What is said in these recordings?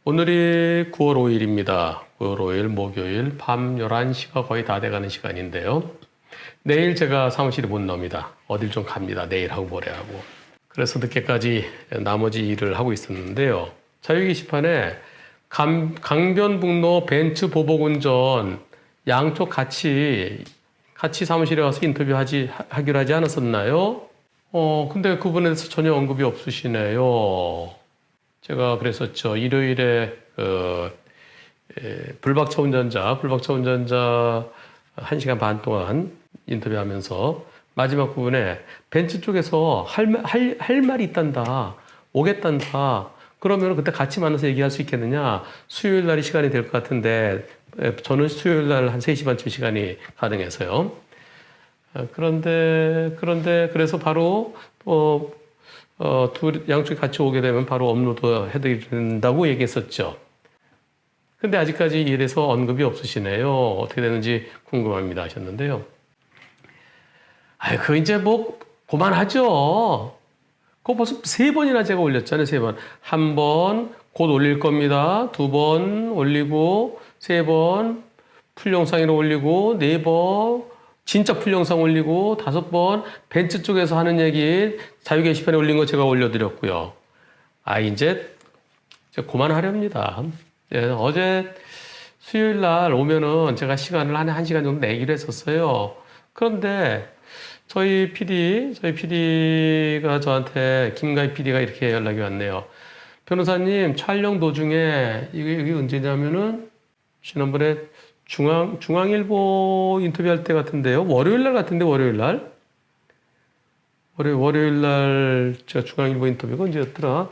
오늘이 9월 5일입니다. 9월 5일 목요일 밤 11시가 거의 다 돼가는 시간인데요. 내일 제가 사무실에 못 나옵니다. 어딜 좀 갑니다. 내일하고 모레하고. 그래서 늦게까지 나머지 일을 하고 있었는데요. 자유 게시판에 강변북로 벤츠 보복운전 양쪽 같이 사무실에 와서 하기로 하지 않았었나요? 근데 그분에 대해서 전혀 언급이 없으시네요. 제가 그랬었죠. 일요일에 불박차 운전자 1시간 반 동안 인터뷰하면서 마지막 부분에 벤츠 쪽에서 할 말이 있단다. 오겠단다. 그러면 그때 같이 만나서 얘기할 수 있겠느냐. 수요일 날이 시간이 될 것 같은데 저는 수요일 날 한 3시 반쯤 시간이 가능해서요. 그래서 바로 양쪽이 같이 오게 되면 바로 업로드 해드린다고 얘기했었죠. 근데 아직까지 이에 대해서 언급이 없으시네요. 어떻게 되는지 궁금합니다 하셨는데요. 그거 이제 그만하죠. 그거 벌써 3번이나 제가 올렸잖아요. 3번. 1번 곧 올릴 겁니다. 2번 올리고, 3번 풀 영상으로 올리고, 4번 진짜 풀 영상 올리고, 5번 벤츠 쪽에서 하는 얘기 자유 게시판에 올린 거 제가 올려드렸고요. 이제 그만하렵니다. 어제 수요일 날 오면은 제가 시간을 한 1시간 정도 내기로 했었어요. 그런데 저희 PD가 저한테, 김가희 PD가 이렇게 연락이 왔네요. 변호사님, 촬영 도중에, 이게 언제냐면은, 지난번에 중앙일보 인터뷰할 때 같은데요. 월요일 날 같은데, 월요일 날 제가 중앙일보 인터뷰가 언제였더라?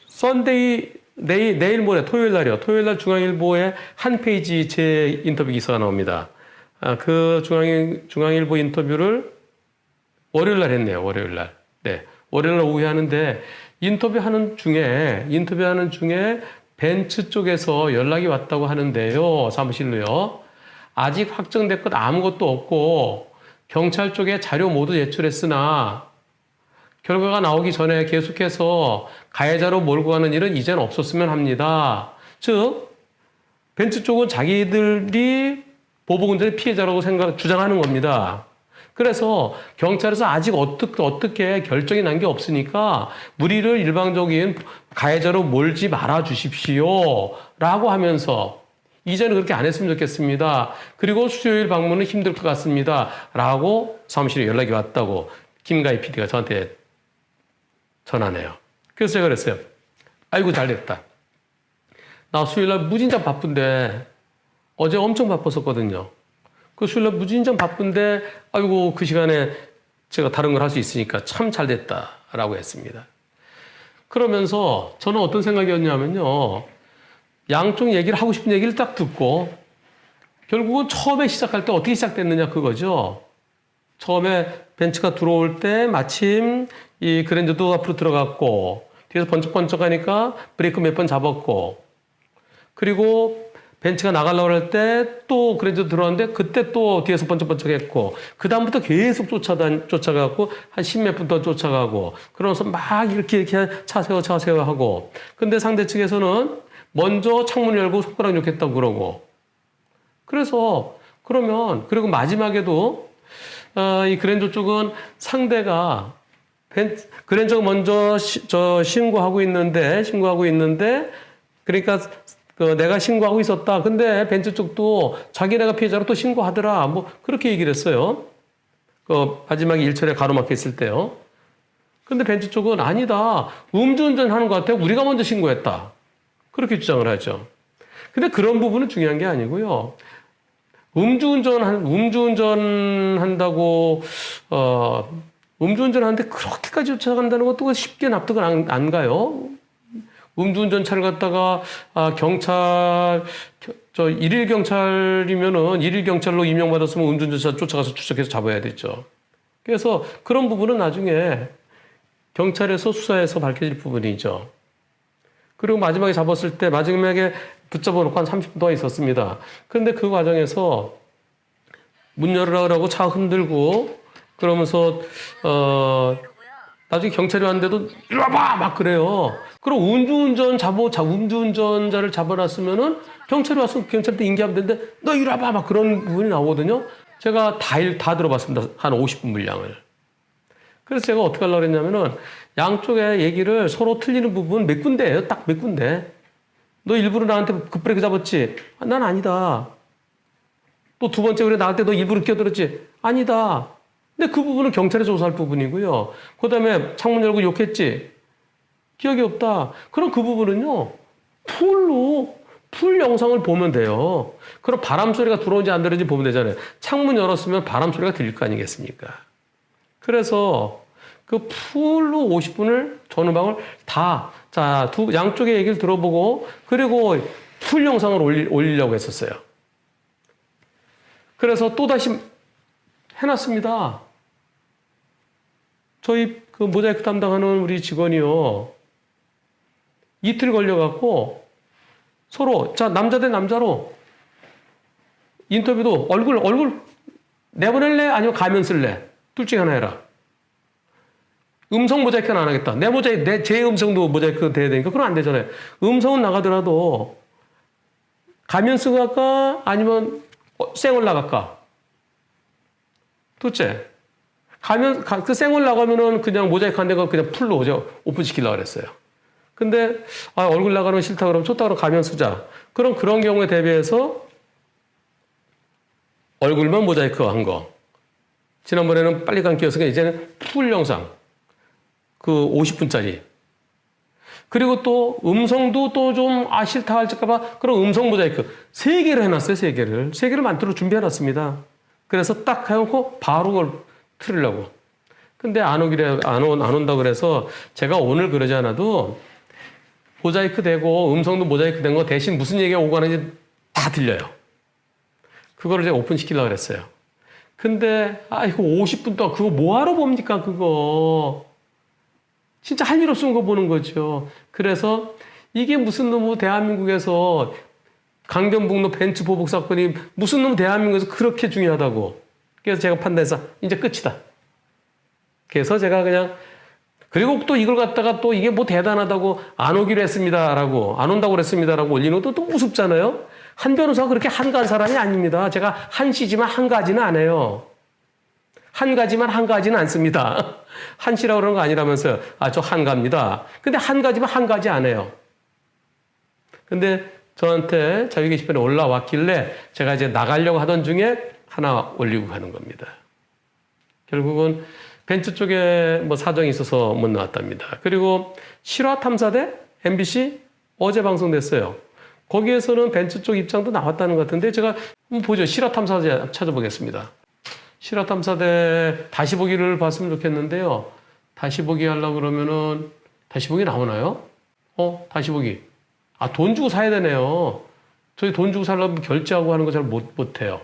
썬데이, 내일 모레, 토요일 날이요. 토요일 날 중앙일보에 한 페이지 제 인터뷰 기사가 나옵니다. 그 중앙일보 인터뷰를 월요일 날 했네요. 월요일 날. 네. 월요일 날 오후에 하는데, 인터뷰하는 중에 벤츠 쪽에서 연락이 왔다고 하는데요. 사무실로요. 아직 확정된 것 아무것도 없고, 경찰 쪽에 자료 모두 제출했으나, 결과가 나오기 전에 계속해서 가해자로 몰고 가는 일은 이제는 없었으면 합니다. 즉, 벤츠 쪽은 자기들이 보복운전의 피해자라고 주장하는 겁니다. 그래서 경찰에서 아직 어떻게 결정이 난 게 없으니까 우리를 일방적인 가해자로 몰지 말아 주십시오. 라고 하면서 이제는 그렇게 안 했으면 좋겠습니다. 그리고 수요일 방문은 힘들 것 같습니다. 라고 사무실에 연락이 왔다고 김가희 PD가 저한테 전하네요. 그래서 제가 그랬어요. 아이고 잘됐다. 나 수요일 날 무진장 바쁜데 어제 엄청 바빴었거든요. 그 수요일날 무진장 바쁜데, 아이고, 그 시간에 제가 다른 걸 할 수 있으니까 참 잘 됐다라고 했습니다. 그러면서 저는 어떤 생각이었냐면요. 양쪽 얘기를 하고 싶은 얘기를 딱 듣고, 결국은 처음에 시작할 때 어떻게 시작됐느냐 그거죠. 처음에 벤츠가 들어올 때 마침 이 그랜저도 앞으로 들어갔고, 뒤에서 번쩍번쩍 하니까 브레이크 몇 번 잡았고, 그리고 벤츠가 나가려고 할 때 또 그랜저 들어왔는데 그때 또 뒤에서 번쩍번쩍 했고 그다음부터 계속 쫓아가고 한 10몇 분 더 쫓아가고 그러면서 막 이렇게 차 세워 하고 근데 상대 측에서는 먼저 창문 열고 손가락 욕했다고 그러고 그래서 그리고 마지막에도 이 그랜저 쪽은 상대가 그랜저가 먼저 신고하고 있는데 그러니까 내가 신고하고 있었다. 근데 벤츠 쪽도 자기네가 피해자로 또 신고하더라. 그렇게 얘기를 했어요. 마지막에 일처리에 가로막혀 있을 때요. 근데 벤츠 쪽은 아니다. 음주운전 하는 것 같아. 우리가 먼저 신고했다. 그렇게 주장을 하죠. 근데 그런 부분은 중요한 게 아니고요. 음주운전 한다고, 음주운전 하는데 그렇게까지 쫓아간다는 것도 쉽게 납득은 안 가요. 음주운전차를 갖다가 일일 경찰이면은 일일 경찰로 임명받았으면 음주운전차 쫓아가서 추적해서 잡아야 되죠. 그래서 그런 부분은 나중에 경찰에서 수사해서 밝혀질 부분이죠. 그리고 마지막에 잡았을 때 마지막에 붙잡아 놓고 한 30분 동안 있었습니다. 그런데 그 과정에서 문 열으라고 차 흔들고 그러면서 나중에 경찰이 왔는데도 이리 와봐 막 그래요. 그럼 음주운전자를 잡아놨으면은 경찰이 와서 경찰한테 인계하면 되는데 너 이리 와봐 막 그런 부분이 나오거든요. 제가 다 들어봤습니다. 한 50분 분량을. 그래서 제가 어떻게 하려고 했냐면은 양쪽의 얘기를 서로 틀리는 부분 몇 군데예요. 딱 몇 군데. 너 일부러 나한테 급브레이크 잡았지? 난 아니다. 또 두 번째 그래 나한테 너 일부러 끼어들었지? 아니다. 근데 그 부분은 경찰에 조사할 부분이고요. 그 다음에 창문 열고 욕했지? 기억이 없다. 그럼 그 부분은요. 풀 영상을 보면 돼요. 그럼 바람 소리가 들어오는지 안 들어오는지 보면 되잖아요. 창문 열었으면 바람 소리가 들릴 거 아니겠습니까? 그래서 그 풀로 50분을 전후방을 양쪽의 얘기를 들어보고 그리고 풀 영상을 올리려고 했었어요. 그래서 또다시 해놨습니다. 저희 그 모자이크 담당하는 우리 직원이요. 이틀 걸려갖고 서로, 남자 대 남자로 인터뷰도 얼굴 내보낼래? 아니면 가면 쓸래? 둘 중에 하나 해라. 음성 모자이크는 안 하겠다. 제 음성도 모자이크 돼야 되니까 그건 안 되잖아요. 음성은 나가더라도 가면 쓰고 갈까? 아니면 쌩얼 나갈까? 둘째. 그 쌩얼 나가면은 그냥 모자이크 안 되고 그냥 풀로 오픈시키려고 그랬어요. 근데, 얼굴 나가는 거 싫다 그러면 좋다 그러면 가면 쓰자. 그럼 그런 경우에 대비해서 얼굴만 모자이크 한 거. 지난번에는 빨리 감기였으니까 이제는 풀 영상. 그 50분짜리. 그리고 또 음성도 또 좀 싫다 할까봐 그럼 음성 모자이크 3개를 해놨어요. 3개를. 3개를 만들어 준비해놨습니다. 그래서 딱 해놓고 바로 그걸 틀으려고. 근데 안 온다 그래서 제가 오늘 그러지 않아도 모자이크 되고 음성도 모자이크 된 거 대신 무슨 얘기가 오고 하는지 다 들려요. 그거를 제가 오픈시키려고 그랬어요. 근데 이거 50분 동안 그거 뭐하러 봅니까 그거. 진짜 할 일 없으면 그거 보는 거죠. 그래서 이게 무슨 놈의 대한민국에서 강변북로 벤츠 보복 사건이 무슨 놈의 대한민국에서 그렇게 중요하다고. 그래서 제가 판단해서 이제 끝이다. 그래서 제가 그냥 그리고 또 이걸 갖다가 또 이게 뭐 대단하다고 안 오기로 했습니다라고 안 온다고 그랬습니다라고 올리는 것도 또 우습잖아요. 한 변호사가 그렇게 한가한 사람이 아닙니다. 제가 한시지만 한가지는 안 해요. 한 가지만 한가지는 않습니다. 한시라고 그러는 거 아니라면서요. 저 한가입니다. 근데 한 가지만 한가지 안 해요. 근데 저한테 자유 게시판에 올라왔길래 제가 이제 나가려고 하던 중에 하나 올리고 가는 겁니다. 결국은 벤츠 쪽에 뭐 사정이 있어서 못 나왔답니다. 그리고 실화탐사대 MBC 어제 방송됐어요. 거기에서는 벤츠 쪽 입장도 나왔다는 것 같은데 제가 한번 보죠. 실화탐사대 찾아보겠습니다. 실화탐사대 다시 보기를 봤으면 좋겠는데요. 다시 보기 하려고 그러면은 다시 보기 나오나요? 다시 보기. 돈 주고 사야 되네요. 저희 돈 주고 살려면 결제하고 하는 거 잘 못해요.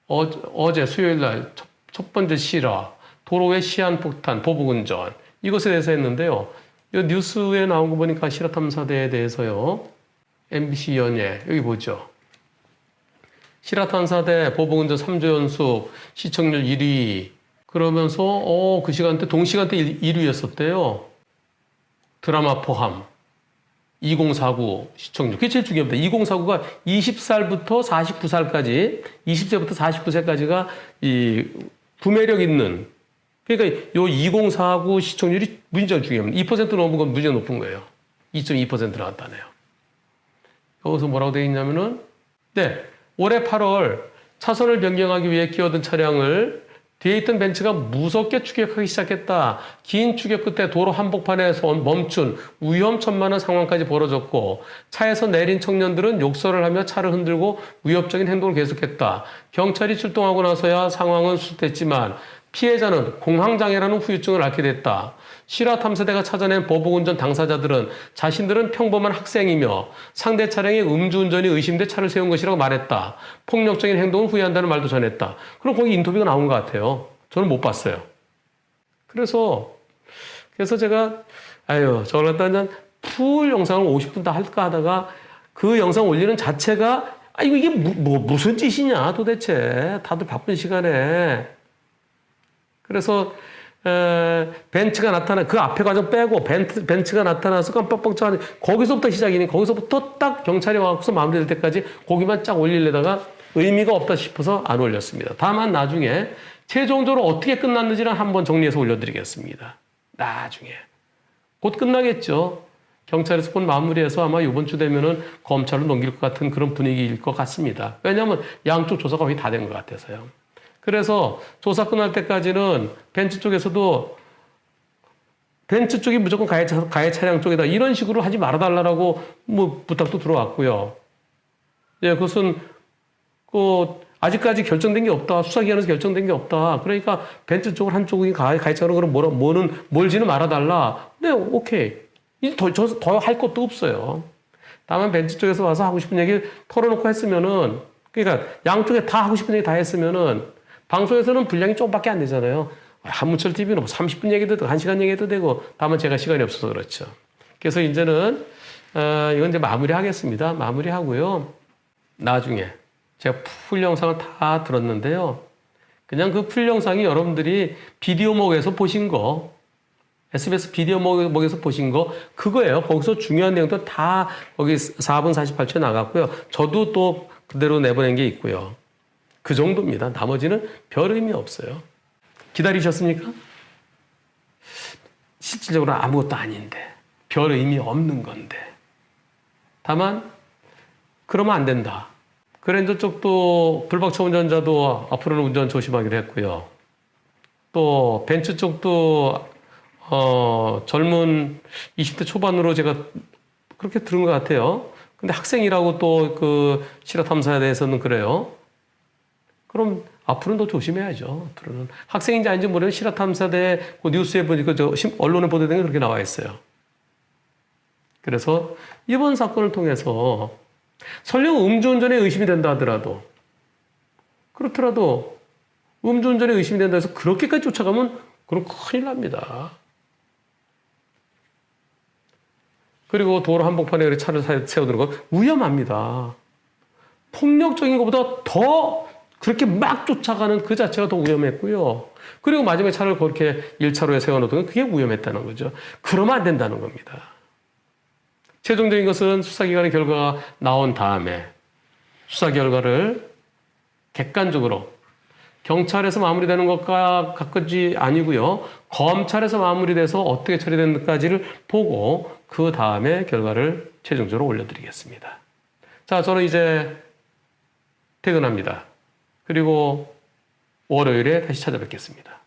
어제 수요일 날 첫 번째 실화, 도로의 시한폭탄, 보복운전 이것에 대해서 했는데요. 이 뉴스에 나온 거 보니까 실화탐사대에 대해서요. MBC 연예 여기 보죠. 실화탐사대 보복운전 3조 연속 시청률 1위 그러면서 그 시간대 동시간대 1위였었대요. 드라마 포함 2049 시청률 그게 제일 중요합니다. 2049가 20살부터 49살까지 20세부터 49세까지가 이 구매력 있는 그러니까 요 2049 시청률이 무지하게 중요합니다. 2% 넘은 건 무지하게 높은 거예요. 2.2% 나왔다네요. 여기서 뭐라고 되어 있냐면은 올해 8월 차선을 변경하기 위해 끼어든 차량을 뒤에 있던 벤츠가 무섭게 추격하기 시작했다. 긴 추격 끝에 도로 한복판에서 멈춘 위험천만한 상황까지 벌어졌고 차에서 내린 청년들은 욕설을 하며 차를 흔들고 위협적인 행동을 계속했다. 경찰이 출동하고 나서야 상황은 수습됐지만 피해자는 공황장애라는 후유증을 앓게 됐다. 실화탐사대가 찾아낸 보복운전 당사자들은 자신들은 평범한 학생이며 상대 차량의 음주운전이 의심돼 차를 세운 것이라고 말했다. 폭력적인 행동을 후회한다는 말도 전했다. 그럼 거기 인터뷰가 나온 것 같아요. 저는 못 봤어요. 그래서 제가 저걸 갖다 풀 영상을 50분 다 할까 하다가 그 영상 올리는 자체가 이게 무슨 짓이냐 도대체 다들 바쁜 시간에. 그래서 벤츠가 나타나 그 앞에 과정 빼고 벤츠가 나타나서 깜빡깜빡 거기서부터 시작이니 거기서부터 딱 경찰이 와서 마무리될 때까지 거기만 쫙 올리려다가 의미가 없다 싶어서 안 올렸습니다. 다만 나중에 최종적으로 어떻게 끝났는지는 한번 정리해서 올려드리겠습니다. 나중에 곧 끝나겠죠. 경찰에서 곧 마무리해서 아마 이번 주 되면은 검찰로 넘길 것 같은 그런 분위기일 것 같습니다. 왜냐하면 양쪽 조사가 거의 다 된 것 같아서요. 그래서 조사 끝날 때까지는 벤츠 쪽에서도 벤츠 쪽이 무조건 가해 차량 쪽이다 이런 식으로 하지 말아달라고 뭐 부탁도 들어왔고요. 예, 그것은 아직까지 결정된 게 없다. 수사기관에서 결정된 게 없다. 그러니까 벤츠 쪽을 한쪽이 가해 차량으로 그럼 몰지는 말아달라. 네, 오케이. 이제 더 할 것도 없어요. 다만 벤츠 쪽에서 와서 하고 싶은 얘기를 털어놓고 했으면은, 그러니까 양쪽에 다 하고 싶은 얘기 다 했으면은, 방송에서는 분량이 조금밖에 안 되잖아요. 한문철 TV는 뭐 30분 얘기도 되고, 1시간 얘기도 되고, 다만 제가 시간이 없어서 그렇죠. 그래서 이제는, 이건 이제 마무리하겠습니다. 마무리하고요. 나중에 제가 풀 영상을 다 들었는데요. 그냥 그 풀 영상이 여러분들이 비디오목에서 보신 거, SBS 비디오목에서 보신 거, 그거예요. 거기서 중요한 내용도 다 거기 4분 48초 나갔고요. 저도 또 그대로 내보낸 게 있고요. 그 정도입니다. 나머지는 별 의미 없어요. 기다리셨습니까? 실질적으로 아무것도 아닌데, 별 의미 없는 건데. 다만, 그러면 안 된다. 그랜저 쪽도 불박차 운전자도 앞으로는 운전 조심하기로 했고요. 또 벤츠 쪽도 젊은 20대 초반으로 제가 그렇게 들은 것 같아요. 근데 학생이라고 또 그 실화 탐사에 대해서는 그래요. 그럼 앞으로는 더 조심해야죠. 앞으로는 학생인지 아닌지 모르는 실화 탐사대 그 뉴스에 보니까 언론에 보도된 게 그렇게 나와 있어요. 그래서 이번 사건을 통해서 설령 음주운전에 의심이 된다 하더라도 그렇더라도 음주운전에 의심이 된다 해서 그렇게까지 쫓아가면 그럼 큰일 납니다. 그리고 도로 한복판에 차를 세워두는 건 위험합니다. 폭력적인 것보다 더 그렇게 막 쫓아가는 그 자체가 더 위험했고요. 그리고 마지막에 차를 그렇게 1차로에 세워놓던 건 그게 위험했다는 거죠. 그러면 안 된다는 겁니다. 최종적인 것은 수사기관의 결과가 나온 다음에 수사 결과를 객관적으로 경찰에서 마무리되는 것과 가까지 아니고요. 검찰에서 마무리돼서 어떻게 처리되는지를 보고 그 다음에 결과를 최종적으로 올려드리겠습니다. 자, 저는 이제 퇴근합니다. 그리고 월요일에 다시 찾아뵙겠습니다.